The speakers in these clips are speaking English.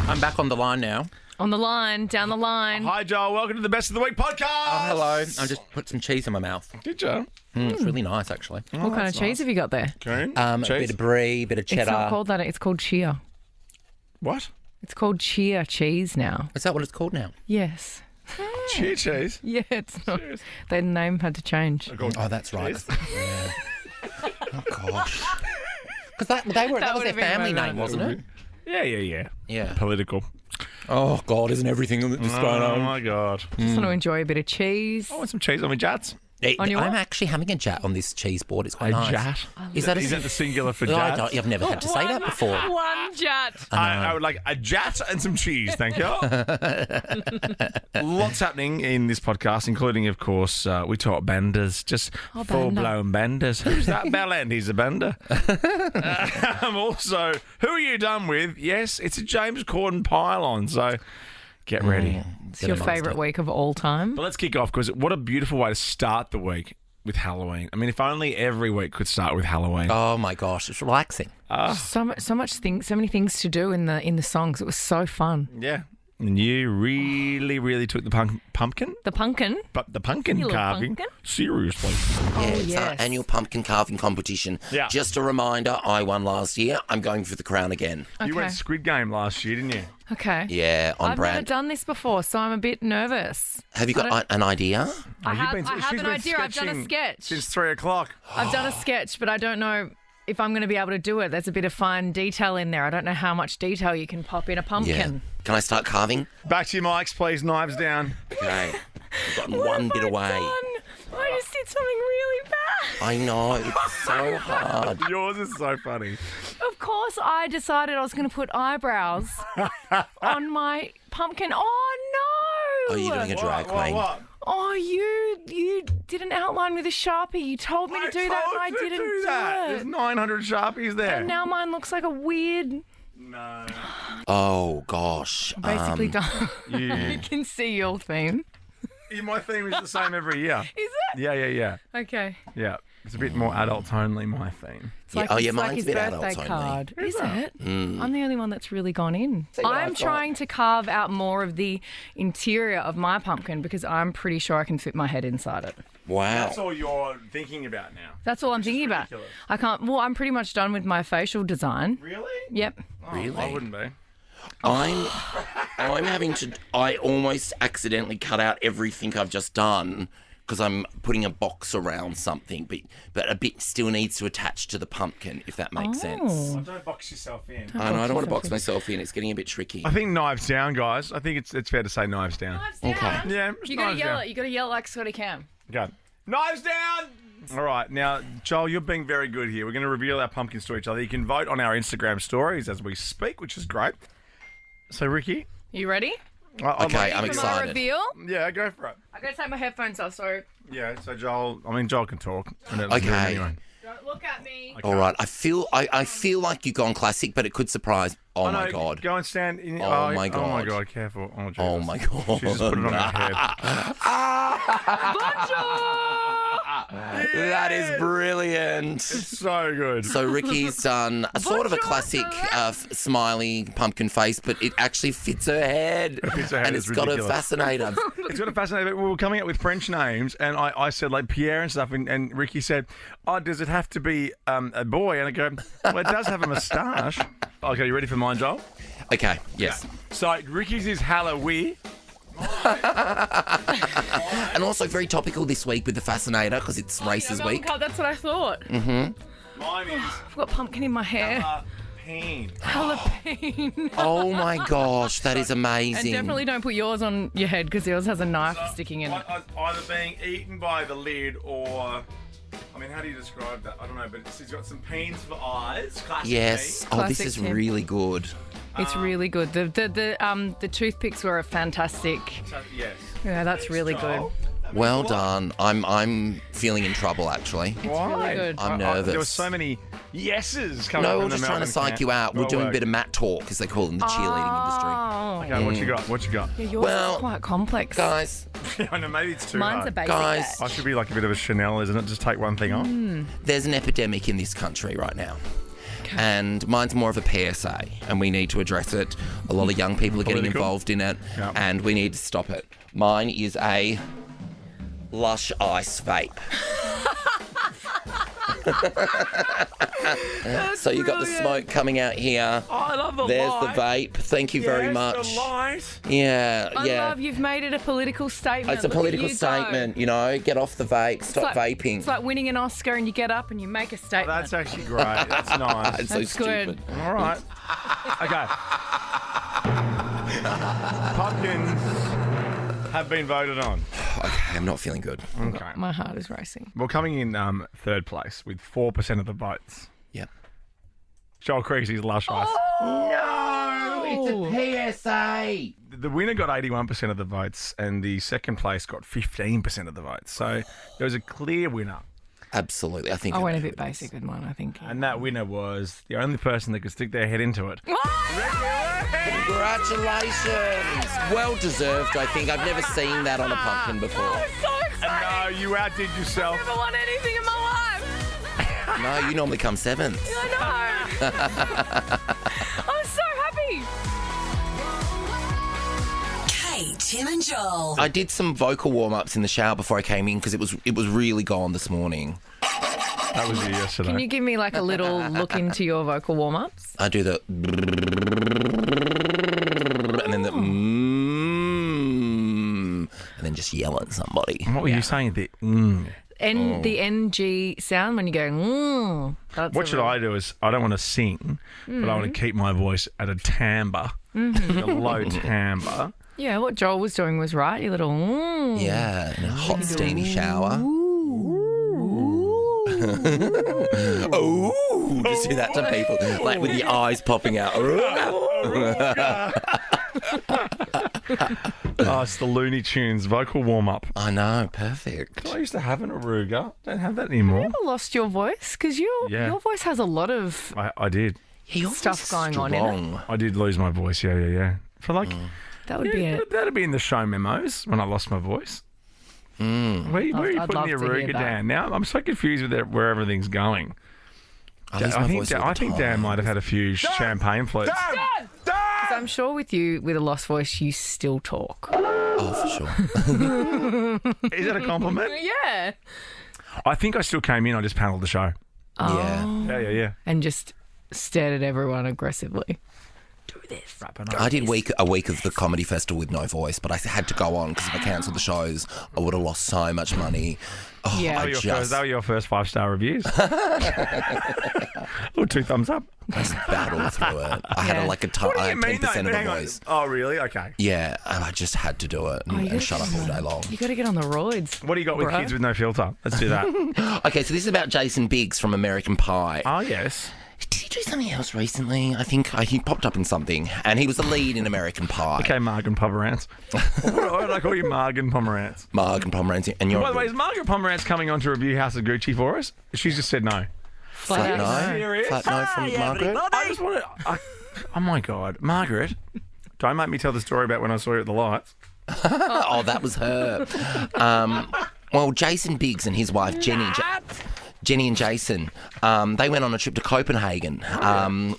I'm back on the line now. On the line, down the line. Hi, Joel. Welcome to the Best of the Week podcast. Oh, hello. I just put some cheese in my mouth. Did you? It's really nice, actually. What kind of cheese have you got there? Okay. A bit of brie, bit of cheddar. It's not called that. It's called cheer. What? It's called cheer cheese now. Is that what it's called now? Yes. Cheer cheese? Yeah, it's not. Their name had to change. Oh, that's right. Yeah. Oh, gosh. Because that was their would've been family my name, wasn't it? Yeah. Yeah. Political. Oh, God, isn't everything that's going Oh, on? my God. Just want to enjoy a bit of cheese. I want some cheese on my jats. On your I'm what? actually having a jat on this cheese board. It's quite A nice. jat? Is that Is that the singular for jats? I've never had to say that before. One jat. I would like a jat and some cheese, thank you. Lots happening in this podcast, including, of course, we talk benders, just Oh, full-blown benders. Who's that bellend? He's a bender. Also, who are you done with? Yes, it's a James Corden pile-on, so get ready. It's your favourite week of all time. But let's kick off, because what a beautiful way to start the week with Halloween. I mean, if only every week could start with Halloween. Oh, my gosh. It's relaxing. So many things to do in the songs. It was so fun. Yeah. And you really took the pumpkin? The pumpkin. But the pumpkin You little carving? pumpkin. Seriously. Yeah, it's yes. our annual pumpkin carving competition. Yeah. Just a reminder, I won last year. I'm going for the crown again. Okay. You went Squid Game last year, didn't you? Okay. Yeah, on I've never brand. done this before, so I'm a bit nervous. Have you got an idea? I have She's an been idea. I've done a sketching sketch. Since 3 o'clock. I've done a sketch, but I don't know if I'm going to be able to do it. There's a bit of fine detail in there. I don't know how much detail you can pop in a Yeah. pumpkin. Can I start carving? Back to your mics, please. Knives down. Okay. I've gotten What one have bit I away. done? I just did something really bad. I know, it's so hard. Yours is so funny. Of course, I decided I was going to put eyebrows on my pumpkin. Oh, no. Oh, you're doing a drag queen. What? Oh, you did an outline with a Sharpie. You told me to do that, and I didn't do that. it. There's 900 Sharpies there. And now mine looks like a weird. No. Oh, gosh. Basically done. You, You can see your theme. my theme is the same every year. Is it? Yeah. Okay. Yeah. It's a bit more adults only, my theme. It's Yeah, oh, yeah, it's mine's like his a bit birthday adults only. card. Is it? Mm. I'm the only one that's really gone in. what I I'm thought. trying to carve out more of the interior of my pumpkin because I'm pretty sure I can fit my head inside it. Wow. That's all you're thinking about now. That's all I'm thinking about. ridiculous. I can't. Well, I'm pretty much done with my facial design. Really? Yep. Really? I wouldn't be. I'm having to. I almost accidentally cut out everything I've just done because I'm putting a box around something, but a bit still needs to attach to the pumpkin, if that makes sense. Don't box yourself in. I know, I don't want to box myself in. It's getting a bit tricky. I think knives down, guys. I think it's fair to say knives down. Okay. Yeah, just You gotta knives yell down. it. You gotta yell like Scotty Cam. Okay. Knives down! All right. Now, Joel, you're being very good here. We're going to reveal our pumpkins to each other. You can vote on our Instagram stories as we speak, which is great. So, Ricky? You ready? I'd Okay, like- I'm For my excited. reveal, Yeah, go for it. I gotta take my headphones off. So Yeah, so Joel can talk. Okay. Anyway. don't look at me. All right. I feel like you've gone classic, but it could surprise. Oh, my no, God. Go and stand in. Oh, my Oh, my God. God, careful. Oh, Jesus. Oh, my God. She just put it on her head. That is brilliant. So good. So Ricky's done a sort of a classic smiley pumpkin face, but it actually fits her head. fits her head, And it's it's got a ridiculous. fascinator. It's got a fascinating. We were coming up with French names, and I said like Pierre and stuff, and Ricky said, "Oh, does it have to be a boy?" And I go, "Well, it does have a moustache." Okay, you ready for mine, Joel? Okay, yes. So Ricky's is Halloween. And also very topical this week with the fascinator because it's races Go on, week. Carl, that's what I thought. Mine is I've got pumpkin in my hair. pain. Jalapeno. Oh my gosh, that is And amazing. definitely don't put yours on your head because yours has a knife sticking in it. Either being eaten by the lid or. I mean, how do you describe that? I don't know, but he's got some pains for eyes. Classic Yes. me. Oh, this Classic is Tim. really good. It's really good. The toothpicks were fantastic. So, yes. Yeah, that's really good. Well done. I'm feeling in trouble actually. Why? really good. I'm There were nervous. so many yeses coming No, from we're the just trying to Melbourne psych camp. you out. We're Well doing a worked. bit of Matt talk, as they call it in the cheerleading industry. Oh. Okay, what you got? What you got? Yeah, yours Well, is quite complex. Guys, I know, maybe it's too Mine's hard. a basic Guys. I should be like a bit of a Chanel, isn't it? Just take one thing off. there's an epidemic in this country right now. And mine's more of a PSA, and we need to address it. A lot of young people are getting Political. involved in it, Yep. and we need to stop it. Mine is a Lush Ice vape. So you got the smoke coming out here. Oh, I love the There's light. the vape. Thank you very Yes, much. the light. Yeah, I yeah. love you've made it a political statement. It's a Look at political you go. statement, you know. Get off the vape. Stop vaping. It's like winning an Oscar and you get up and you make a statement. That's actually great. That's nice. It's so That's good. stupid. All right. Okay. Pumpkins have been voted on. Okay, I'm not feeling good. Okay. My heart is racing. Well, coming in third place with 4% of the votes, Yep. Joel Creasy's Lush Ice. No, it's a PSA. The winner got 81% of the votes, and the second place got 15% of the votes. So there was a clear winner. Absolutely, I think I I went a know bit who it is. basic with mine, I think. And that winner was the only person that could stick their head into it. Congratulations. Well deserved, I think. I've never seen that on a pumpkin before. I'm so excited. No, you outdid yourself. I've never won anything in my life. No, you normally come seventh. I know. I'm so happy. Kate, Tim and Joel. I did some vocal warm-ups in the shower before I came in because it was really gone this morning. That was you yesterday. Can you give me like a little look into your vocal warm-ups? I do the and then the and then just yell at somebody. What were you saying? The The NG sound when you go, that's What should I do is, I don't want to sing, but I want to keep my voice at a timbre, a low timbre. Yeah, what Joel was doing was right. Your little, Yeah, in a hot steamy shower. Oh, just do that to people, like with the eyes popping out. Oh, it's the Looney Tunes vocal warm-up. I know, perfect. I used to have an Aruga. Don't have that anymore. Never lost your voice because Yeah. your voice has a lot of I did. He Stuff going on in it. I did lose my voice, yeah. For like, that would be it. that'd be in the show memos when I lost my voice. Where are you I'd putting the love to hear Aruga that. down? Now I'm so confused with where everything's going. I lose my voice all the I think Dan time. might have had a few champagne floats. 'Cause I'm sure with you, with a lost voice, you still talk. Oh, for sure. Is that a compliment? Yeah. I think I still came in. I just panelled the show. Yeah. Yeah. And just stared at everyone aggressively. Do this. I did a week of the comedy festival with no voice, but I had to go on because if I cancelled the shows, I would have lost so much money. Oh, Yeah. I That were your first 5-star reviews. Or 2 thumbs up. just battled through it. I had Yeah. I had 10% of a voice. Oh, really? Okay. Yeah, and I just had to do it and shut up all day long. You got to get on the roids. What do you got with Bruh. kids with no filter? Let's do that. Okay, so this is about Jason Biggs from American Pie. Oh, yes. Did he do something else recently? I think he popped up in something, and he was the lead in American Pie. Okay, Margaret Pomerantz. What did I call you, Margaret Pomerantz? Marg and Pomerantz, and you're By the way, is Margaret Pomerantz coming on to review House of Gucci for us? She's just said no. flat no, Serious? flat no from Margaret. I just want to... Oh, my God. Margaret, don't make me tell the story about when I saw you at the lights. Oh, that was her. Well, Jason Biggs and his wife Jenny and Jason, they went on a trip to Copenhagen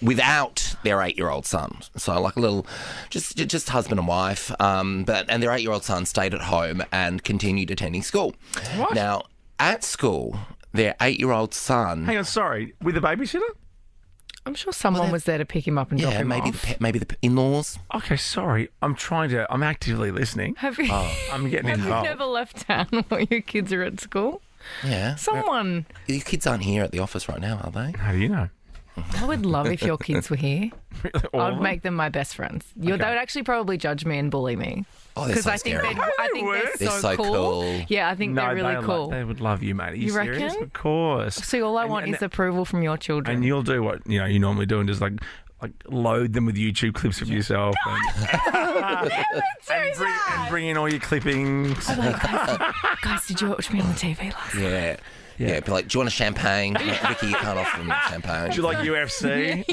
without their 8-year-old son. So like a little, just husband and wife. And their 8-year-old son stayed at home and continued attending school. What? Now, at school, their 8-year-old son. Hang on, sorry. With a babysitter? I'm sure someone was there to pick him up and drop Yeah, him maybe off. maybe the in-laws. Okay, sorry. I'm actively listening. Have you, I'm getting have you involved. never left town while your kids are at school? Yeah. Someone. Your kids aren't here at the office right now, are they? How do you know? I would love if your kids were here. All I of would them? make them my best friends. They would actually probably judge me and bully me. Oh, they're so I think scary. they're They're so so cool. Yeah, I think No, they're really cool. They would love you, mate. Are you, You serious? reckon? Of course. See, all I want is approval from your children. And you'll do what you normally do and just like load them with YouTube clips of yourself and bring in all your clippings. Guys, did you watch me on the TV last night? Yeah. Yeah, be like, do you want a champagne? Ricky, you can't offer them champagne. Do you like UFC?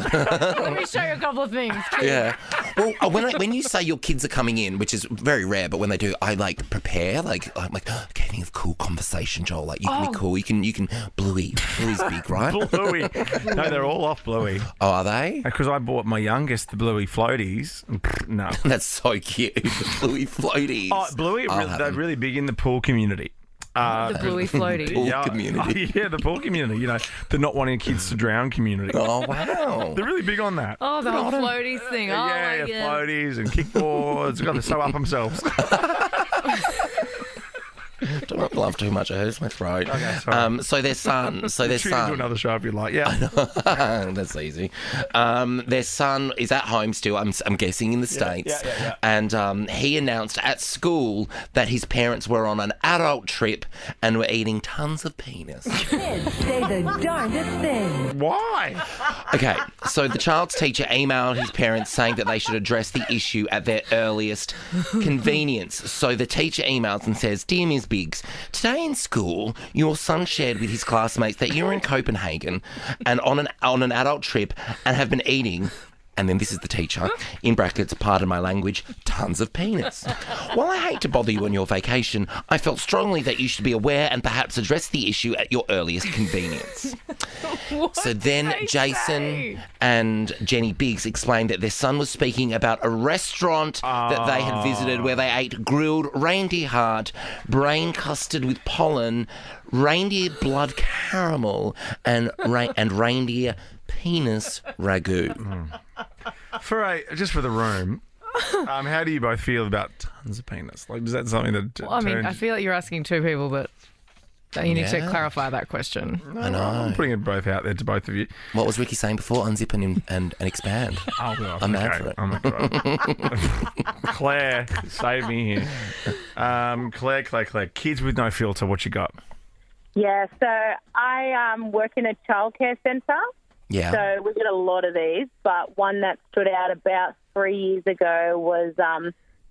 Let me show you a couple of things. Yeah. Well, when you say your kids are coming in, which is very rare, but when they do, I like prepare. Like I'm like, okay, think of cool conversation, Joel. Like you can be cool. You can Bluey's big, right? Bluey. No, they're all off Bluey. Oh, are they? Because I bought my youngest the Bluey floaties. No. That's so cute. The Bluey floaties. Oh, Bluey, I'll have they're them. really big in the pool community. The Bluey floaty. Pool community. Yeah, the pool community. You know, the not wanting kids to drown community. Oh wow. They're really big on that. Oh, the whole floaties thing. Oh, yeah, my God. floaties and kickboards. Got to sew up themselves. Don't laugh too much. It hurts my throat. Okay, sorry. So their son. Tune into another show if you like. Yeah. That's easy. Their son is at home still, I'm guessing in the States. yeah. And he announced at school that his parents were on an adult trip and were eating tons of penis. Kids say the darndest thing. Why? Okay, so the child's teacher emailed his parents saying that they should address the issue at their earliest convenience. So the teacher emails and says, "Dear Ms. Biggs, today in school, your son shared with his classmates that you were in Copenhagen and on an adult trip and have been eating." And then this is the teacher, in brackets, pardon my language, tons of penis. While I hate to bother you on your vacation, I felt strongly that you should be aware and perhaps address the issue at your earliest convenience. So then they Jason say? and Jenny Biggs explained that their son was speaking about a restaurant that they had visited where they ate grilled reindeer heart, brain custard with pollen, reindeer blood caramel, and reindeer penis ragu. Just for the room, how do you both feel about tons of penis? Like, is that something that? Well, I mean, I feel like you're asking two people, but you need to Yeah. clarify that question. I know. I'm putting it both out there to both of you. What was Ricky saying before? Unzip and expand. Oh, well, I'm mad okay. for it. I'm okay. Claire, save me here. Claire. Kids with no filter. What you got? Yeah, so I work in a childcare centre, Yeah. so we get a lot of these, but one that stood out about 3 years ago was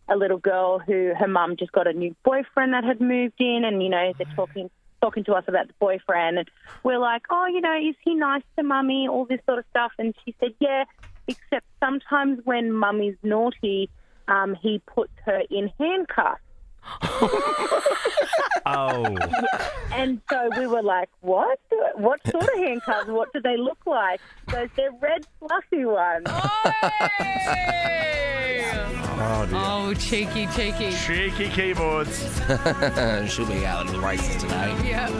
a little girl who her mum just got a new boyfriend that had moved in, and, you know, they're talking to us about the boyfriend, and we're like, oh, you know, is he nice to mummy, all this sort of stuff, and she said, yeah, except sometimes when mummy's naughty, he puts her in handcuffs. Oh, And so we were like, what? What sort of handcuffs? What do they look like? So they're red fluffy ones. oh dear. Oh, cheeky. Cheeky keyboards. She'll be out at the races today. Yep.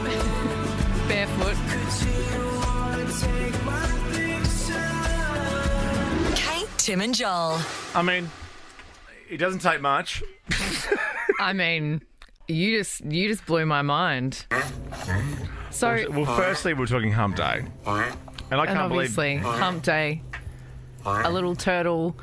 Barefoot. Kate, Tim, and Joel. I mean, it doesn't take much. I mean, you just blew my mind. So, Well, firstly, we're talking hump day. And I and can't believe... obviously, hump day, a little turtle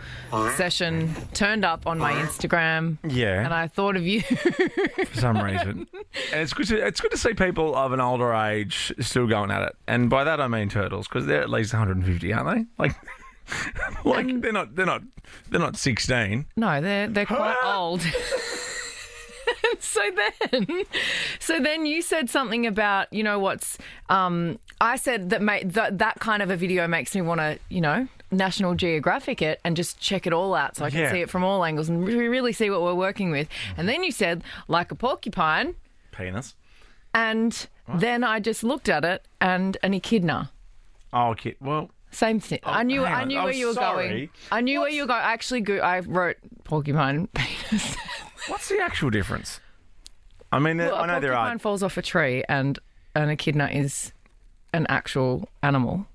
session turned up on my Instagram. Yeah. And I thought of you. For some reason. And it's good to see people of an older age still going at it. And by that I mean turtles, because they're at least 150, aren't they? Like they're not 16. No, they're quite old. So then you said something about, you know, I said that that kind of a video makes me want to, you know, National Geographic it and just check it all out so I can Yeah. see it from all angles and really see what we're working with. And then you said, like a porcupine, Penis. and then I just looked at it and an echidna. Oh, okay. Well, Same thing. I knew hang on. where I'm you were sorry. going. I knew where you were going. Actually, I wrote porcupine penis. what's the actual difference? I mean, Well, I know there are. A porcupine falls off a tree, and an echidna is an actual animal.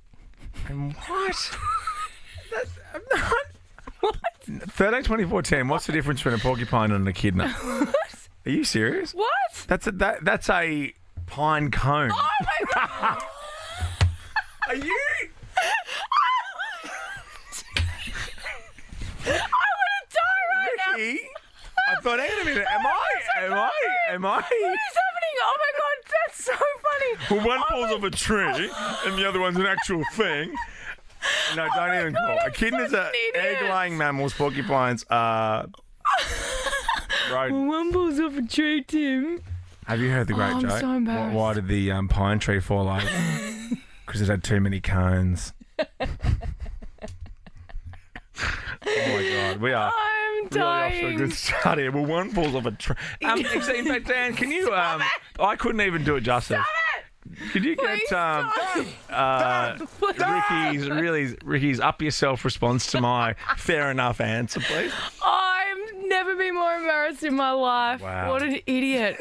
What? I'm not. What? 13, 24, 10. What's the difference between a porcupine and an echidna? What? Are you serious? What? That's a pine cone. Oh my god! Are you? I want to die right now. Ricky? I thought, hang on a minute. Am I? What is happening? Oh my god, that's so funny. Well, one falls off a tree and the other one's an actual thing. No, don't even call. Echidnas are egg-laying mammals. Porcupines are... One falls off a tree, Tim. Have you heard the great I'm joke? so embarrassed. Why did the pine tree fall over? Because it had too many cones. Oh my God, we are I'm really off to a dying. good start here. Well, one falls off a tree. In fact, Dan, can you? I couldn't even do it justice. Could you Please get Ricky's up yourself response to my fair enough answer, please? I've never been more embarrassed in my life. Wow. What an idiot.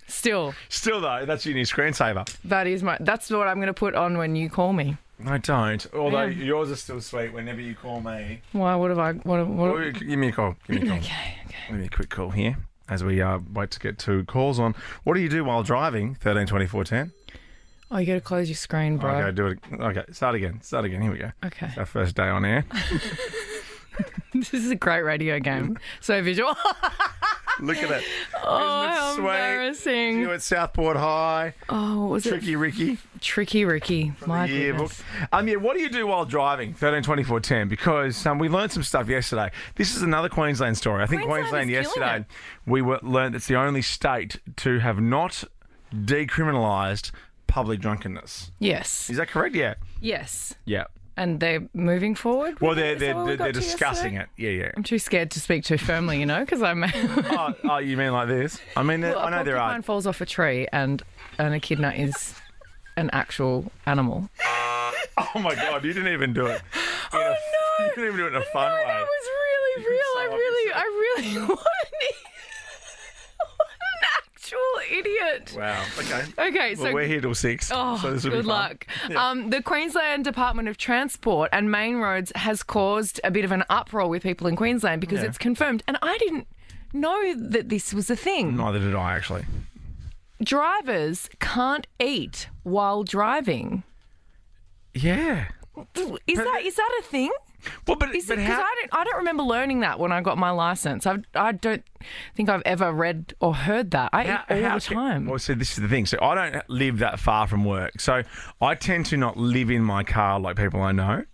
Still, Though, that's your new screensaver. that's what I'm going to put on when you call me. I don't. Although Yeah. yours are still sweet whenever you call me. Why? What have I? What? Oh, give me a call. Okay. Give me a quick call here as we wait to get 2 calls on. What do you do while driving? 13 24 10. Oh, you got to close your screen, bro. Okay, do it. Okay, start again. Here we go. Okay. Our first day on air. This is a great radio game. So visual. Look at it. Oh, Isn't it how sweet? embarrassing. You at Southport High. Oh, what was Tricky Ricky. it? Tricky Ricky. My The yearbook. goodness. What do you do while driving? 13 24 10. Because we learned some stuff yesterday. This is another Queensland story. I think Queensland Queensland is killing yesterday we learned it's the only state to have not decriminalised public drunkenness. Yes. Is that correct? Yeah. Yes. Yeah. And they're moving forward? Well, Is that what we got they're to discussing yesterday? it. Yeah. I'm too scared to speak too firmly, because I'm. Oh, you mean like this? I mean, I know there are. A porcupine falls off a tree and an echidna is an actual animal. Oh my God, you didn't even do it. Oh, no. You didn't even do it in a fun No, way. that was really real. so I really what an actual idiot. Wow. Okay. Okay, Well, so we're here till 6. Oh, so this will be good fun. luck. Yeah. The Queensland Department of Transport and Main Roads has caused a bit of an uproar with people in Queensland because Yeah. it's confirmed, and I didn't know that this was a thing. Neither did I, actually. Drivers can't eat while driving. Yeah. Is that a thing? Well, but Is but it? Because how? I don't remember learning that when I got my license. I don't think I've ever read or heard that. I eat all the time. Well, so this is the thing. So I don't live that far from work. So I tend to not live in my car like people I know.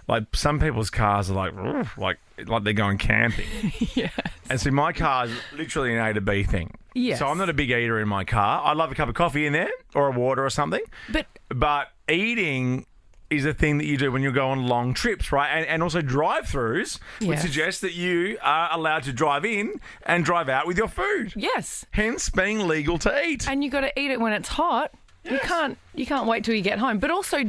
Like some people's cars are like they're going camping. Yes. And so my car is literally an A to B thing. Yes. So I'm not a big eater in my car. I love a cup of coffee in there or a water or something. But eating is a thing that you do when you go on long trips, right? And also drive-throughs would Yes. suggest that you are allowed to drive in and drive out with your food. Yes. Hence being legal to eat. And you got to eat it when it's hot. You can't wait till you get home. But also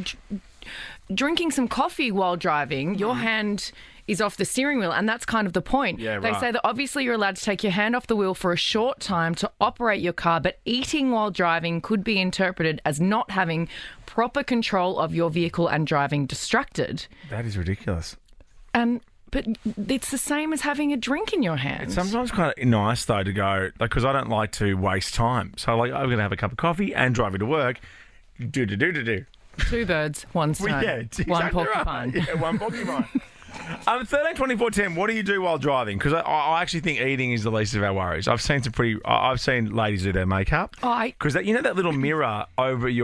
drinking some coffee while driving, your hand is off the steering wheel, and that's kind of the point. Yeah, they right. say that obviously you're allowed to take your hand off the wheel for a short time to operate your car, but eating while driving could be interpreted as not having proper control of your vehicle and driving distracted. That is ridiculous. But it's the same as having a drink in your hand. It's sometimes kind of nice, though, to go, because I don't like to waste time. So, I'm going to have a cup of coffee and drive to work. Do. 2 birds, 1 stone. Well, yeah, it's one exactly porcupine. right. Yeah, one porcupine. 13 24 10, what do you do while driving? Because I actually think eating is the least of our worries. I've seen I've seen ladies do their makeup. Because that little mirror over in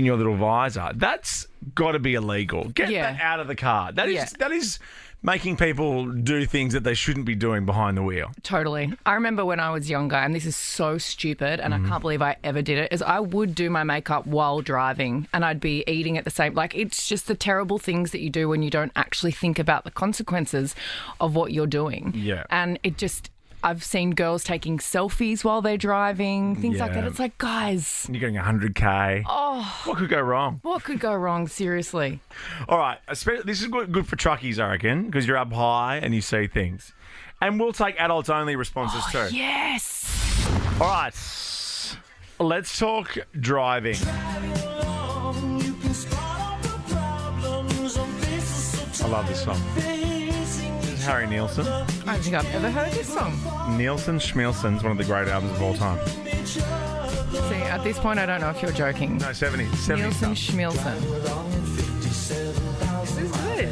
your little visor, that's got to be illegal. Get Yeah. that out of the car. That is making people do things that they shouldn't be doing behind the wheel. Totally. I remember when I was younger, and this is so stupid, and I can't believe I ever did it, is I would do my makeup while driving, and I'd be eating at the same... it's just the terrible things that you do when you don't actually think about the consequences of what you're doing. Yeah. And it just... I've seen girls taking selfies while they're driving, things like that. Yeah. It's like, guys, You're getting 100K. Oh. What could go wrong? what could go wrong? Seriously. All right. This is good for truckies, I reckon, because you're up high and you see things. And we'll take adults-only responses too. Yes. All right. Let's talk driving. I love this song. This is Harry Nilsson. I don't think I've ever heard this song. Nilsson Schmilson's one of the great albums of all time. See, at this point, I don't know if you're joking. No, 70s. 70s Nielsen stuff. Schmilson. This is good.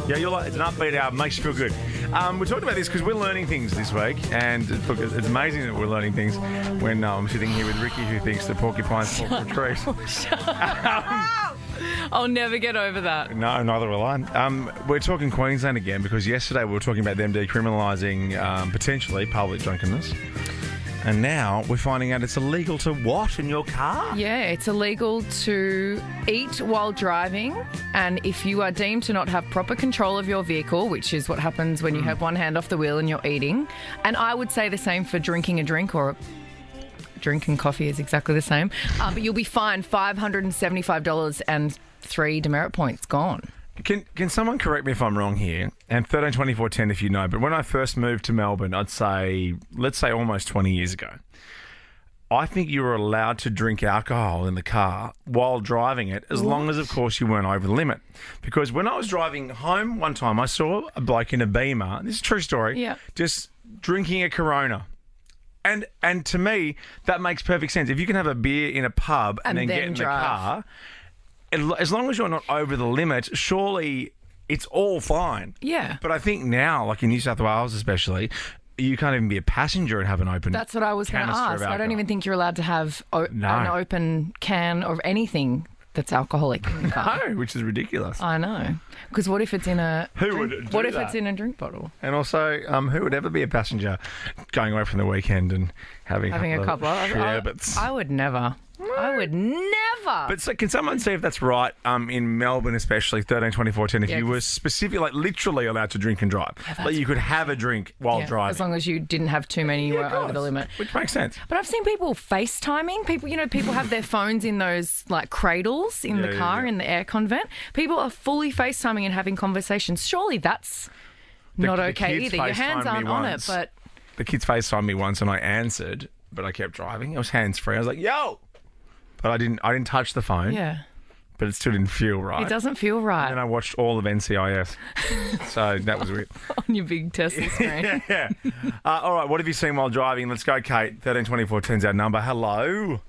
Yeah, it's an upbeat album. Makes you feel good. We're talking about this because we're learning things this week. And look, it's amazing that we're learning things when I'm sitting here with Ricky, who thinks the porcupines fall from trees. I'll never get over that. No, neither will I. We're talking Queensland again because yesterday we were talking about them decriminalising potentially public drunkenness. And now we're finding out it's illegal to what in your car? Yeah, it's illegal to eat while driving, and if you are deemed to not have proper control of your vehicle, which is what happens when you have one hand off the wheel and you're eating, and I would say the same for drinking a drink or drinking coffee is exactly the same, but you'll be fined $575 and 3 demerit points gone. Can someone correct me if I'm wrong here? And 13, 24, 10 if you know. But when I first moved to Melbourne, let's say almost 20 years ago, I think you were allowed to drink alcohol in the car while driving it, as long as, of course, you weren't over the limit. Because when I was driving home one time, I saw a bloke in a Beamer, this is a true story, just drinking a Corona. And to me, that makes perfect sense. If you can have a beer in a pub and then get in drive. the car, as long as you're not over the limit, surely it's all fine. Yeah. But I think now, like in New South Wales especially, you can't even be a passenger and have an open That's what I was going to canister of ask. I don't alcohol. even think you're allowed to have an open can of anything that's alcoholic in the car. No, which is ridiculous. I know. Because what if it's in a Who would do What if that? it's in a drink bottle? And also, who would ever be a passenger going away from the weekend and having A couple of sherbets? I would never. I would never. But so can someone see if that's right in Melbourne, especially 13, 24, 10, if Yeah, you were specifically, like literally allowed to drink and drive? Like you could have a drink while Yeah, driving. as long as you didn't have too many, you were over the limit. Which makes sense. But I've seen people FaceTiming. People have their phones in those like cradles in the car in the aircon vent. People are fully FaceTiming and having conversations. Surely that's not the okay kids either. Your hands FaceTimed me aren't on it, once. but The kids FaceTimed me once and I answered, but I kept driving. It was hands-free. I was like, yo! But I didn't touch the phone. yeah, But it still didn't feel right. it doesn't feel right And I watched all of NCIS. So that was weird. on your big Tesla screen. Yeah. All right, what have you seen while driving? Let's go, Kate. 13, 24, 10's our number. Hello.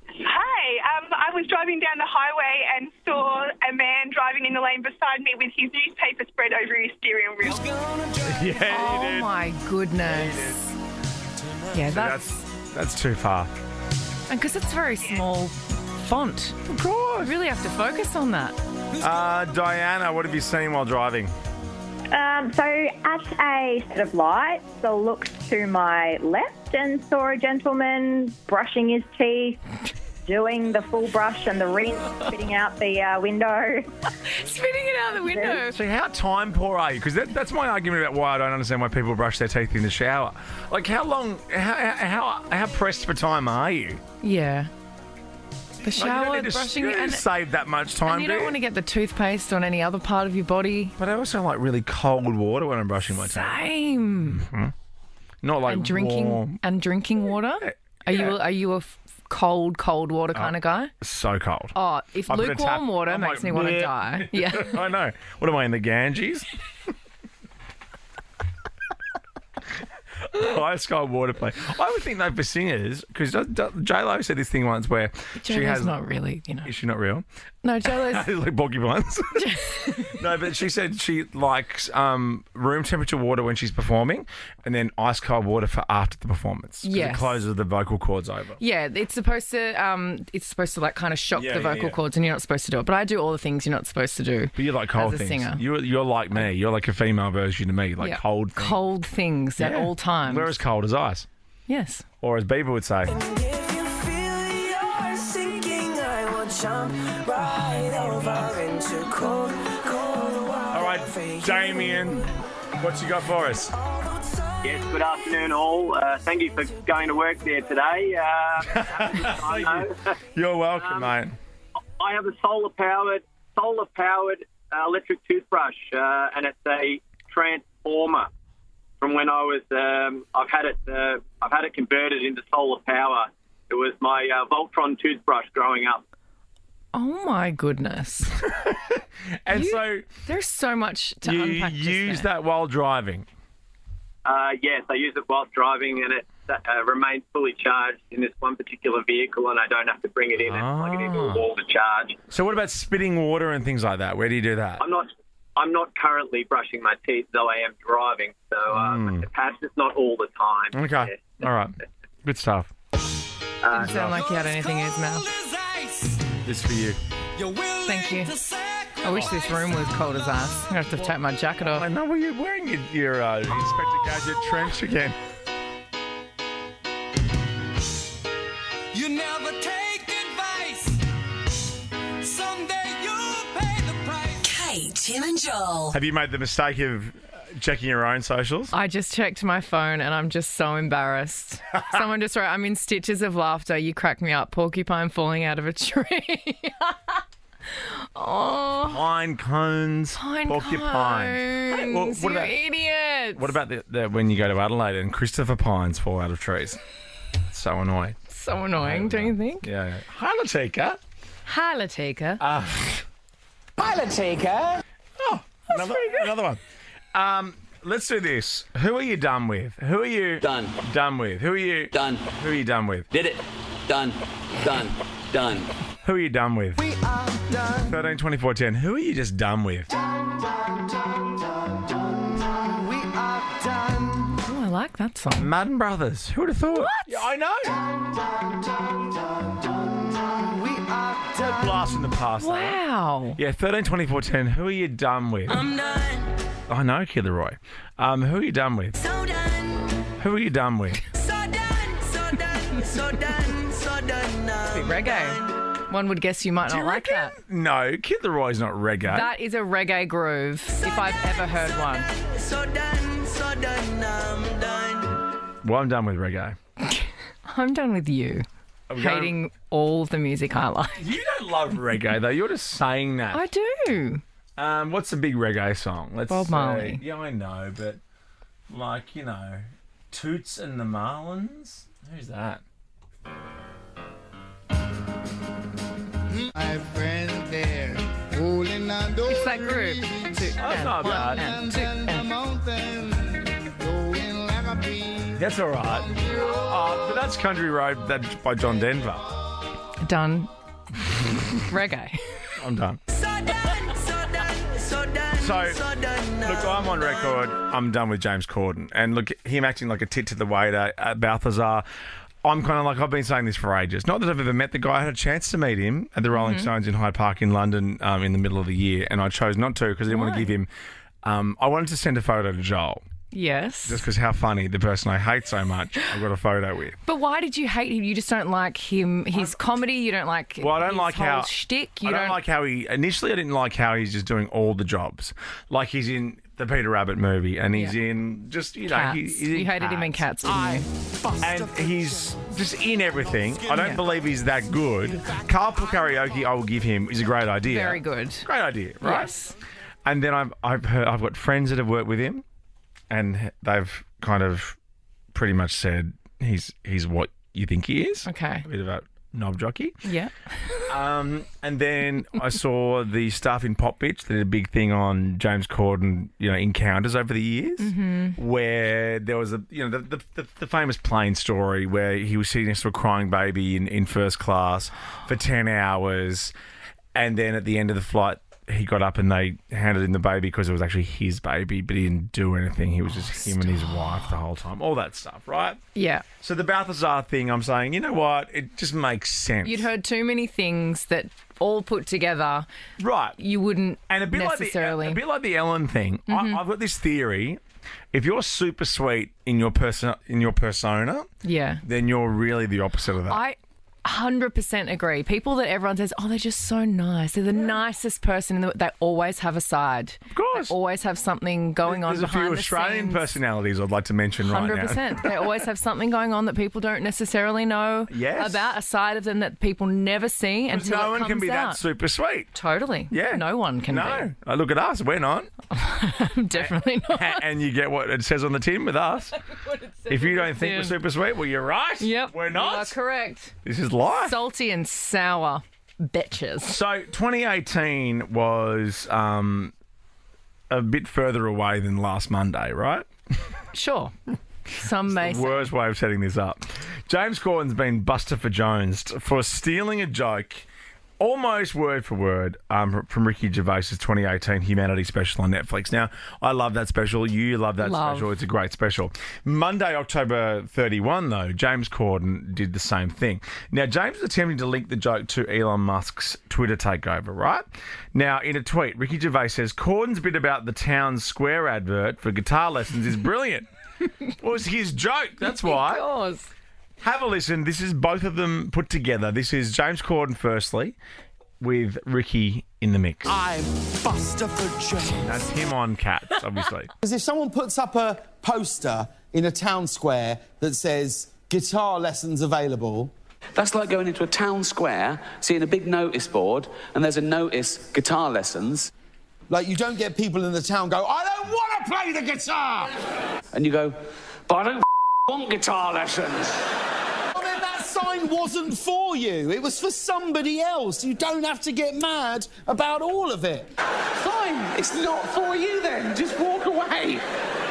Hi, I was driving down the highway and saw a man driving in the lane beside me with his newspaper spread over his steering wheel. Yeah, Oh you did. my goodness. Yeah, That's too far. and because it's very small font. Of course. You really have to focus on that. Diana, what have you seen while driving? So at a set of lights, I looked to my left and saw a gentleman brushing his teeth, doing the full brush and the rinse, spitting out the window. Spitting it out the window. So how time poor are you? Because that's my argument about why I don't understand why people brush their teeth in the shower. Like how long, how pressed for time are you? Yeah. The Like, shower, you don't need to brushing, and save that much time, and you do don't want to get the toothpaste on any other part of your body. But I also like really cold water when I'm brushing my teeth. Same. Not like And drinking warm. and drinking water. Are you a cold water kind of guy? So cold. Oh, if I put a lukewarm tap- water I'm makes like, me want to bleh. die. Yeah. I know. What am I in the Ganges? Ice cold water play. I would think though for singers, because J-Lo said this thing once where she J-Lo's has. not really, you know. Is she not real? No, J-Lo's Like porcupines. No, but she said she likes room temperature water when she's performing, and then ice cold water for after the performance. 'Cause Yes. it closes the vocal cords over. yeah, it's supposed to like kind of shock Yeah, the yeah, vocal yeah. cords, and you're not supposed to do it. But I do all the things you're not supposed to do. But you like cold As a things. singer. You're like me. You're like a female version of me, like Yeah. cold things. Cold things at Yeah. all times. We're as cold as ice, Yes. or as Bieber would say. All right, Damien, what you got for us? Yes, good afternoon all. Thank you for going to work there today. I know. You're welcome, mate. I have a solar-powered electric toothbrush, and it's a transformer. From when I was, I've had it converted into solar power. It was my Voltron toothbrush growing up. Oh my goodness. And You- so There's so much to you unpack. just use there. that while driving. Yes, I use it whilst driving, and it remains fully charged in this one particular vehicle, and I don't have to bring it in and plug it into a wall to charge. So what about spitting water and things like that? Where do you do that? I'm not currently brushing my teeth, though I am driving, so perhaps it's not all the time. Okay. Yeah. All right. Good stuff. Didn't sound like he had anything in his mouth. This for you. Thank you. I wish this room was cold as ice. I'm going to have to take my jacket off. I know, well, you're wearing your Inspector Gadget trench again. Tim and Joel. Have you made the mistake of checking your own socials? I just checked my phone and I'm just so embarrassed. Someone just wrote, I'm in stitches of laughter. You crack me up. Porcupine falling out of a tree. Oh, Pine cones, porcupines. Hey, well, you idiots. What about the when you go to Adelaide and Christopher pines fall out of trees? So annoying. So annoying, don't you think? Yeah. Hi, Latika. Hi, Latika. Oh, another one. Let's do this. Who are you done with? Who are you done with? Who are you Done. Who are you done with? Did it. Done. Who are you done with? 13, 24, 10. Who are you just done with? Oh, I like that song. Madden Brothers. Who would have thought? What? Yeah, I know. Blast in the past. Wow. Yeah, 13, 24, 10. Who are you done with? I'm done. I know, Kid Leroy. Who are you done with? So done. Who are you done with? So done. So done. So done. So done. Bit reggae. One would guess you might not like that. No, Kid Leroy's not reggae. That is a reggae groove, if I've ever heard one. So done. So done. I'm done. Well, I'm done with reggae. I'm done with you. Are we going- Hating all of the music I like. You don't love reggae, though. You're just saying that. I do. What's the big reggae song? Let's Bob say- Marley. Yeah, I know, but like, Toots and the Marlins? Who's that? My friend there, holding on those It's that groove. That's not bad. That's all right. But that's Country Road by John Denver. Done. Reggae. I'm done. So done. So done. So done. So, So done. look, I'm on record. I'm done with James Corden. And look, him acting like a tit to the waiter at Balthazar. I'm kind of like, I've been saying this for ages. Not that I've ever met the guy. I had a chance to meet him at the Rolling Stones in Hyde Park in London in the middle of the year. And I chose not to because I didn't want to give him... I wanted to send a photo to Joel. Yes. Just because how funny, the person I hate so much, I've got a photo with. But why did you hate him? You just don't like him, his comedy? You don't like Well, I don't his like whole how... shtick? I don't like how he... Initially, I didn't like how he's just doing all the jobs. Like he's in the Peter Rabbit movie and he's in just, Cats. he's You in hated him in Cats, didn't you? And he's just in everything. I don't believe he's that good. Carpool Karaoke, I will give him, is a great idea. Very good. Great idea, right? Yes. And then I've got friends that have worked with him, and they've kind of pretty much said he's what you think he is. Okay. A bit of a knob jockey. Yeah. And then I saw the stuff in Pop Bitch that did a big thing on James Corden, encounters over the years, where there was the famous plane story where he was sitting next to a crying baby in first class for 10 hours, and then at the end of the flight, he got up and they handed him the baby because it was actually his baby, but he didn't do anything. He was just him and his wife the whole time. All that stuff, right? Yeah. So the Balthazar thing, I'm saying, you know what? It just makes sense. You'd heard too many things that all put together, right? You wouldn't and a bit necessarily. Like a bit like the Ellen thing. I've got this theory: if you're super sweet in your persona, Yeah. then you're really the opposite of that. I 100% agree. People that everyone says, oh, they're just so nice. They're the nicest person. They always have a side. Of course. They always have something going on There's a behind few the Australian scenes. personalities I'd like to mention right now. 100%. They always have something going on that people don't necessarily know Yes. about, a side of them that people never see until no it one comes can be out. that super sweet. Totally. Yeah. No one can No. Look at us. We're not. be. Definitely not. And you get what it says on the tin with us. If you don't think we're super sweet, well, you're right. Yep. We're You are not. correct. This is life. Salty and sour bitches. So 2018 was a bit further away than last Monday, right? Sure. Some may say. Worst way of setting this up. James Corden's been busted for Jones for stealing a joke, almost word for word, from Ricky Gervais's 2018 Humanity special on Netflix. Now, I love that special. You love that special. It's a great special. Monday, October 31, though, James Corden did the same thing. Now, James is attempting to link the joke to Elon Musk's Twitter takeover, right? Now, in a tweet, Ricky Gervais says, Corden's bit about the Town Square advert for guitar lessons is brilliant. Well, it's his joke, that's why. Of course. Have a listen. This is both of them put together. This is James Corden firstly with Ricky in the mix. I'm Buster for James. That's him on Cats, obviously. Because if someone puts up a poster in a town square that says guitar lessons available... That's like going into a town square, seeing a big notice board, and there's a notice, guitar lessons. Like, you don't get people in the town go, I don't want to play the guitar! And you go, but I don't want guitar lessons. I mean, that sign wasn't for you. It was for somebody else. You don't have to get mad about all of it. Fine, it's not for you then. Just walk away.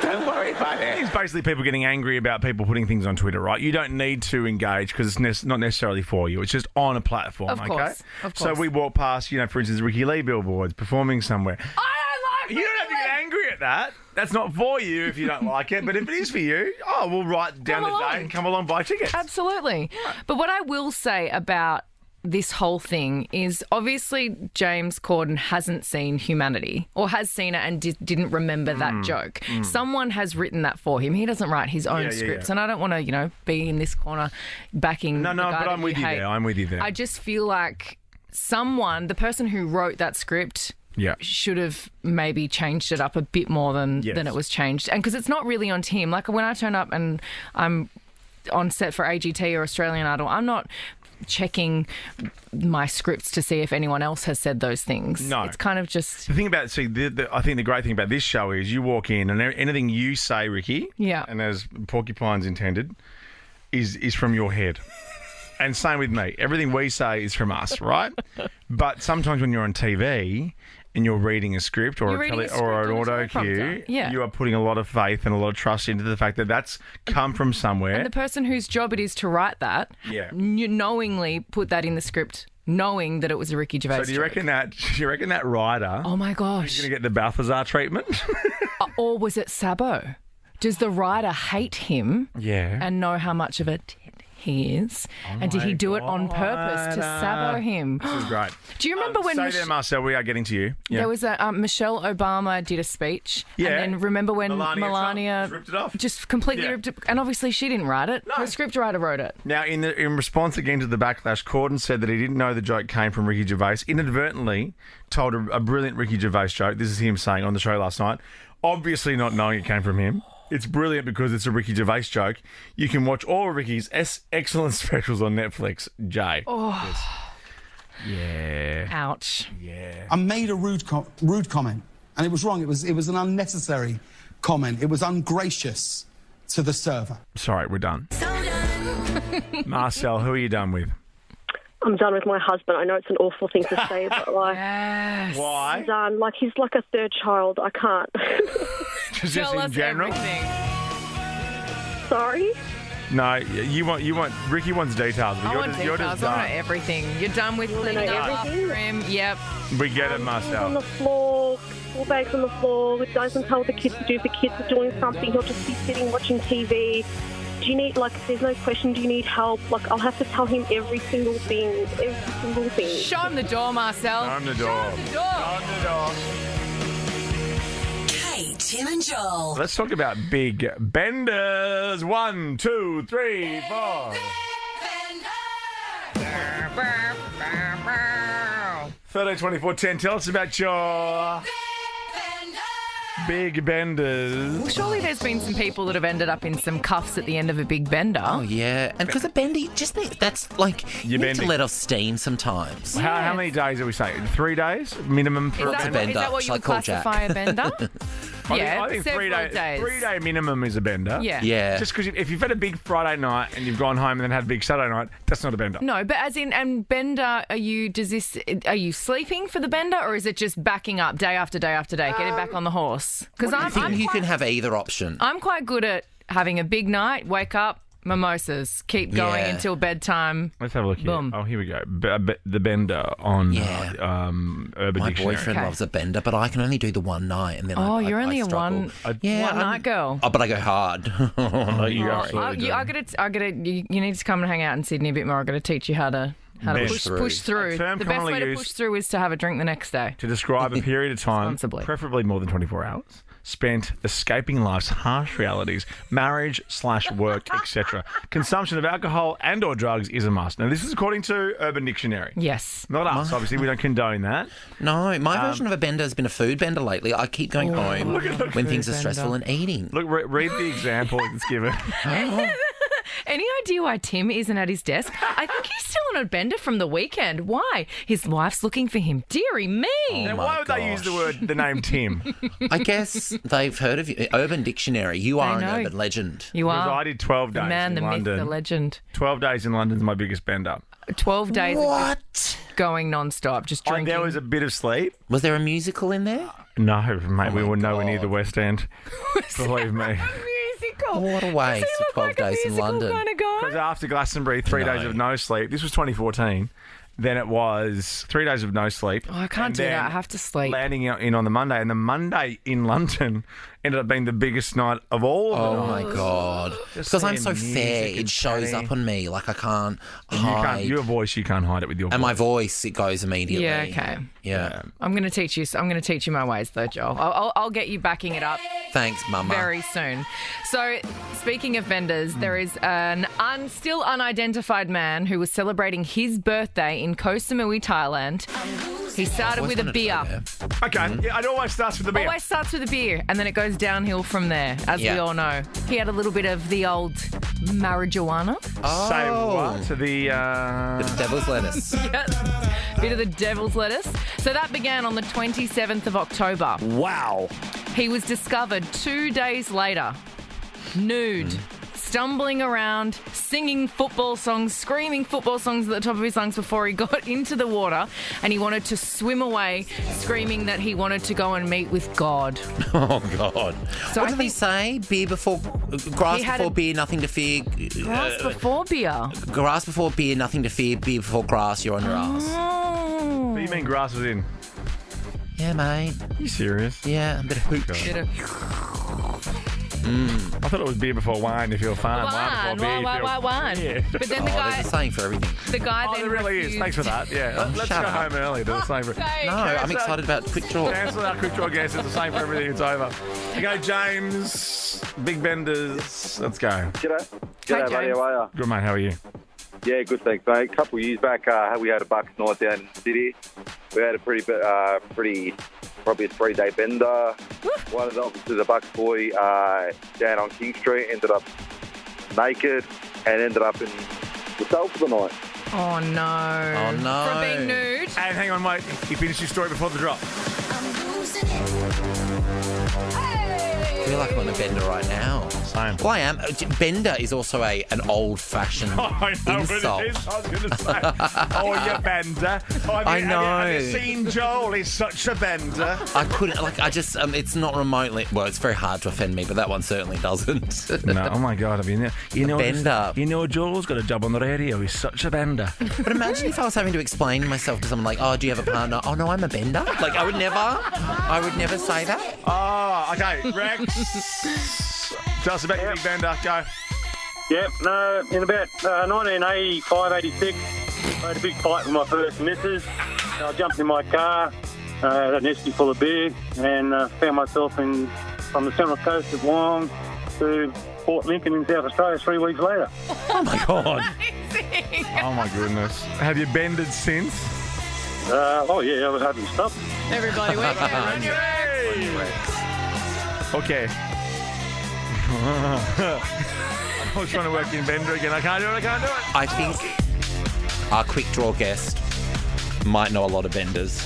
Don't worry about it. It's basically people getting angry about people putting things on Twitter, right? You don't need to engage because it's not necessarily for you. It's just on a platform, Of course. So we walk past, for instance, Ricky Lee billboards performing somewhere. I don't like You don't have to get angry at that. That's not for you if you don't like it. But if it is for you, we'll write down the day and come along, buy tickets. Absolutely. But what I will say about this whole thing is obviously James Corden hasn't seen Humanity or has seen it and didn't remember that joke. Someone has written that for him. He doesn't write his own scripts. And I don't want to, be in this corner backing the guy but that I'm with you hate. there. I'm with you there. I just feel like the person who wrote that script should have maybe changed it up a bit more than it was changed. And because it's not really on him. Like when I turn up and I'm on set for AGT or Australian Idol, I'm not checking my scripts to see if anyone else has said those things. No. It's kind of just... The thing about, I think the great thing about this show is you walk in and anything you say, Ricky, and as porcupines intended, is from your head. And same with me. Everything we say is from us, right? But sometimes when you're on TV and you're reading a script or an auto cue, you are putting a lot of faith and a lot of trust into the fact that that's come from somewhere. And the person whose job it is to write that, you knowingly put that in the script, knowing that it was a Ricky Gervais So do you reckon that writer? Oh my gosh! Is going to get the Balthazar treatment? Or was it Sabo? Does the writer hate him? And know how much of it he is? And did he do it on purpose to sabo him? This is great. Do you remember when... Stay there, Marcel. We are getting to you. There was a... Michelle Obama did a speech. And then remember when Melania ripped it off? Just completely ripped it... And obviously she didn't write it. No. The script writer wrote it. Now, in response again to the backlash, Corden said that he didn't know the joke came from Ricky Gervais. Inadvertently told a brilliant Ricky Gervais joke. This is him saying on the show last night. Obviously not knowing it came from him. It's brilliant because it's a Ricky Gervais joke. You can watch all of Ricky's excellent specials on Netflix. Jay. Oh. Yeah. Ouch. Yeah. I made a rude comment, and it was wrong. It was an unnecessary comment. It was ungracious to the server. Sorry, we're done. Marcel, who are you done with? I'm done with my husband. I know it's an awful thing to say, but Why? I'm done. He's like a third child. I can't. Just in general. Sorry. No, you want. Ricky wants details. But I you're want just, details. You're just I want done. to know everything. You're done with cleaning up after him. Yep. We get it, He's Marcel. on the floor, school bags on the floor. Doesn't tell the kids to do. If the kids are doing something, he'll just be sitting watching TV. Do you need, there's no question, do you need help? I'll have to tell him every single thing. Show him the door, Marcel. Show him the door. Show him the door. Show him the door. Kate, Tim and Joel. Let's talk about big benders. 1, 2, 3, 4. 13, 24, 10. Tell us about your big benders. Well, surely there's been some people that have ended up in some cuffs at the end of a big bender. Oh, yeah. And because a bendy, that's you need to let off steam sometimes. How many days are we saying? 3 days minimum for Is a that, bender? is that what you would classify a bender? I think 3 several days. 3 day minimum is a bender. Yeah. Just because if you've had a big Friday night and you've gone home and then had a big Saturday night, that's not a bender. No, but as in, and bender, are you sleeping for the bender, or is it just backing up day after day after day, getting back on the horse? Because I think you can have either option. I'm quite good at having a big night, wake up, mimosas, keep going until bedtime. Let's have a look here. Boom. Oh, here we go. The bender on Urban My Dictionary. boyfriend loves a bender, but I can only do the one night, and then you're only a one night girl. Oh, but I go hard. No, you You need to come and hang out in Sydney a bit more. I've got to teach you how to push through. The best way to push through is to have a drink the next day. To describe a period of time, preferably more than 24 hours, spent escaping life's harsh realities, marriage/work, etc. Consumption of alcohol and or drugs is a must. Now, this is according to Urban Dictionary. Yes. Not us, obviously. We don't condone that. No, my version of a bender has been a food bender lately. I keep going home when things are stressful and eating. Look, read the example it's given. Any idea why Tim isn't at his desk? I think he's still on a bender from the weekend. Why? His wife's looking for him. Deary me. Now, why would they use the name Tim? I guess they've heard of you. Urban Dictionary. You are an know. urban legend. You Because are. I did 12 days The man, in the London. myth, the legend. 12 days in London's my biggest bender. 12 days What? of just going non-stop, just drinking. There was a bit of sleep. Was there a musical in there? No, mate, we my were nowhere near God. the West End. Believe me. Musical. What a waste for 12 days in London. Kind of guy? Because after Glastonbury, 3 days of no sleep. This was 2014. Then it was 3 days of no sleep. Oh, I can't And do that. then I have to sleep. Landing in on the Monday. And the Monday in London ended up being the biggest night of all of them. Oh, my God. Because I'm so fair, it shows up on me. Like, I can't hide. Your voice, you can't hide it with your voice. And my voice, it goes immediately. Yeah, okay. Yeah. I'm going to teach you my ways, though, Joel. I'll get you backing it up Thanks, Mama. very soon. So, speaking of vendors, there is an still unidentified man who was celebrating his birthday in Koh Samui, Thailand. He started with a beer. Okay, yeah, it always starts with the beer. Always starts with a beer, and then it goes downhill from there, as we all know. He had a little bit of the old marijuana. Say what? To the devil's lettuce. Yeah, bit of the devil's lettuce. So that began on the 27th of October. Wow. He was discovered 2 days later, nude, stumbling around, singing football songs, screaming football songs at the top of his lungs before he got into the water, and he wanted to swim away, screaming that he wanted to go and meet with God. Oh, God. So what did he say? Beer before... Grass He had before a- beer, nothing to fear. Grass before beer. Grass before beer, nothing to fear. Beer before grass, you're on your ass. Oh. What do you mean grass was in? Yeah, mate. You serious? Yeah, a bit of hooch. Bit of- I thought it was beer before wine if you're fine. Wine, before beer. wine. Yeah. But then the Oh, guy, there's a saying for everything. the guy Oh, then there really is. refused. Thanks for that. Yeah. Let's go shut up. home early. Do the same for Okay. No, I'm excited about Quick Draw. Cancel our quick draw guess. It's the same for everything. It's over. Okay, James. Big Benders. Let's go. G'day. Hi, G'day, buddy. James. How are you? Good, mate. How are you? Yeah, good, thanks, mate. A couple of years back, we had a Bucks night down in the city. We had a probably a 3-day bender. One of the officers, a Bucks boy, down on King Street, ended up naked and ended up in the cell for the night. Oh, no. Oh, no. For being nude. And hang on, mate. You finished your story before the drop. I feel like I'm on a bender right now. Same. Well, I am. Bender is also an old-fashioned I know insult. what it is. I was going to say, oh, you bender. I know. Have you seen Joel? He's such a bender. I couldn't, it's not remotely, well, it's very hard to offend me, but that one certainly doesn't. No, oh my God, you know, bender. You know, Joel's got a job on the radio. He's such a bender. But imagine if I was having to explain myself to someone like, oh, do you have a partner? Oh, no, I'm a bender. Like, I would never say that. Oh, okay, Rex. Tell us about your big bender. Go. Yep, no, in about 1985, 86, I had a big fight with my first missus. I jumped in my car, had an esky full of beer, and found myself from the Central Coast of Wyong to Port Lincoln in South Australia 3 weeks later. Oh, my God. Oh my goodness. Have you bended since? Oh, yeah, I haven't stopped. Everybody, wait. Okay. I was trying to work in bender again. I can't do it. I think our quick draw guest might know a lot of benders.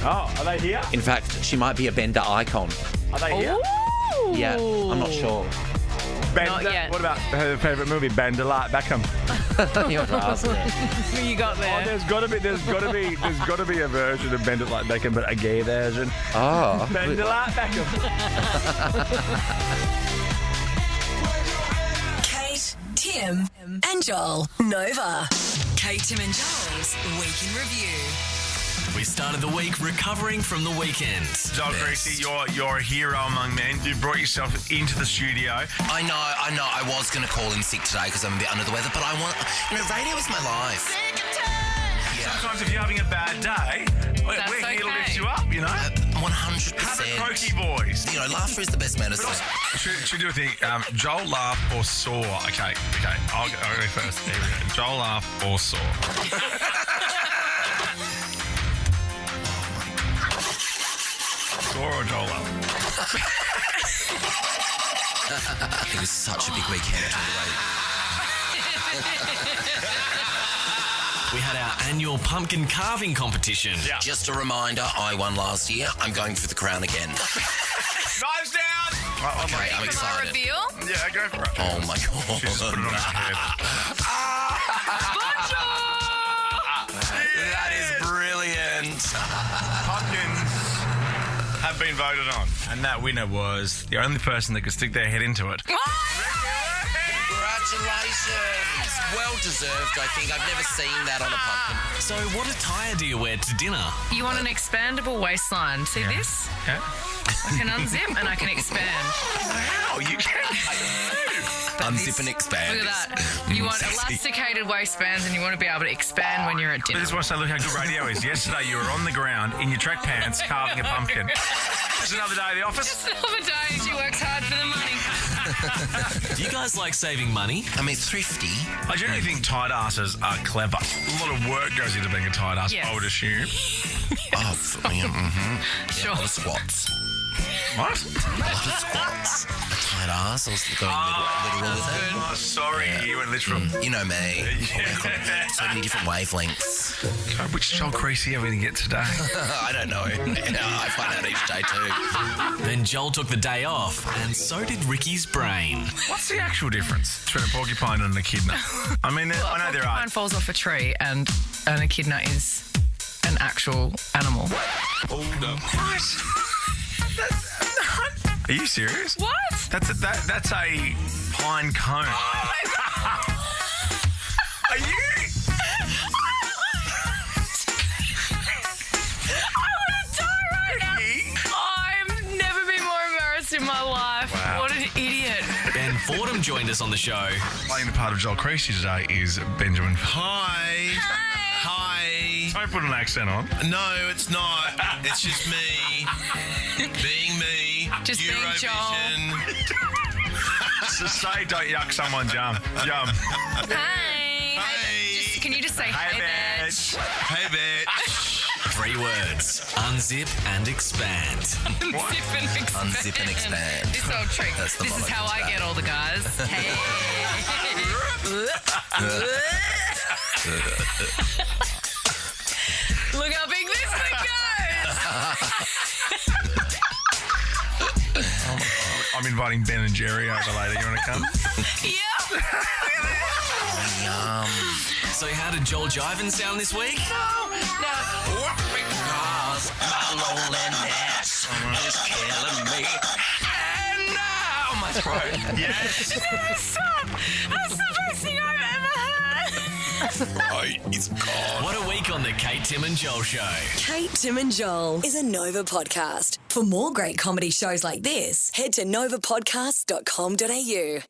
Oh, are they here? In fact, she might be a bender icon. Are they here? Ooh. Yeah, I'm not sure. Bender? Not yet. What about her favourite movie, Bender Like Beckham? You're asking. Who you got there? Oh, there's got to be a version of Bender Like Beckham, but a gay version. Oh. Bender Like Beckham. Kate, Tim, and Joel. Nova. Kate, Tim, and Joel's Week in Review. We started the week recovering from the weekend. Joel Greasy, you're a hero among men. You brought yourself into the studio. I know. I was going to call in sick today because I'm a bit under the weather, but radio is my life. Sometimes if you're having a bad day, we're here to lift you up, you know. 100%. Have a croaky voice. You know, laughter is the best medicine. Should we do a thing? Joel, laugh, or saw? Okay. I'll go first. Here we go. Joel, laugh, or saw. Saw or Joel, laugh? It was such a big weekend. We had our annual pumpkin carving competition. Yeah. Just a reminder, I won last year. I'm going for the crown again. Knives down! Okay, I'm excited. Reveal? Yeah, go for it. Oh my god. She just put it on his head. That is brilliant. Pumpkins have been voted on. And that winner was the only person that could stick their head into it. Congratulations. Well deserved, I think. I've never seen that on a pumpkin. So what attire do you wear to dinner? You want an expandable waistline. See this? Yeah. I can unzip and I can expand. How? You can. Unzip and expand. Look at that. You want elasticated waistbands and you want to be able to expand when you're at dinner. This is why I say, look how good radio is. Yesterday you were on the ground in your track pants carving a pumpkin. Just another day at the office. Just another day. She works hard for the money. Do you guys like saving money? I mean, thrifty. I generally think tight asses are clever. A lot of work goes into being a tight ass, Yes. I would assume. Sure. A lot of squats. What? A lot of squats. A tight ass. I was going literal with it. Oh, sorry, you went literal. You know me. So many different wavelengths. God, which Joel Creasy are we going to get today? I don't know. I find out each day too. Then Joel took the day off, and so did Ricky's brain. What's the actual difference between a porcupine and an echidna? I mean, I know there are. Porcupine falls off a tree and an echidna is an actual animal. What? Are you serious? What? That's a pine cone. Oh my God. Are you? I've never been more embarrassed in my life. Wow. What an idiot. Ben Fordham joined us on the show. Playing the part of Joel Creasy today is Benjamin. Hi. Hi. Don't put an accent on. No, it's not. It's just me. Being me. Just being Eurovision. So say don't yuck someone's yum. Yum. Hey. Can you just say hey, bitch? Hey, bitch. 3 words. Unzip and expand. Unzip and expand. Unzip and expand. This old trick. That's the This is motto how to I that. get all the guys. Hey. Look how big this thing goes. I'm inviting Ben and Jerry over later. You want to come? Yeah. Yum. So how did Joel Jiven sound this week? No. Because my loneliness is killing me. And now my throat. Yes. Stop. That's the best thing I've ever heard. Right, it's gone. What a week on the Kate, Tim and Joel Show. Kate, Tim and Joel is a Nova podcast. For more great comedy shows like this, head to novapodcast.com.au.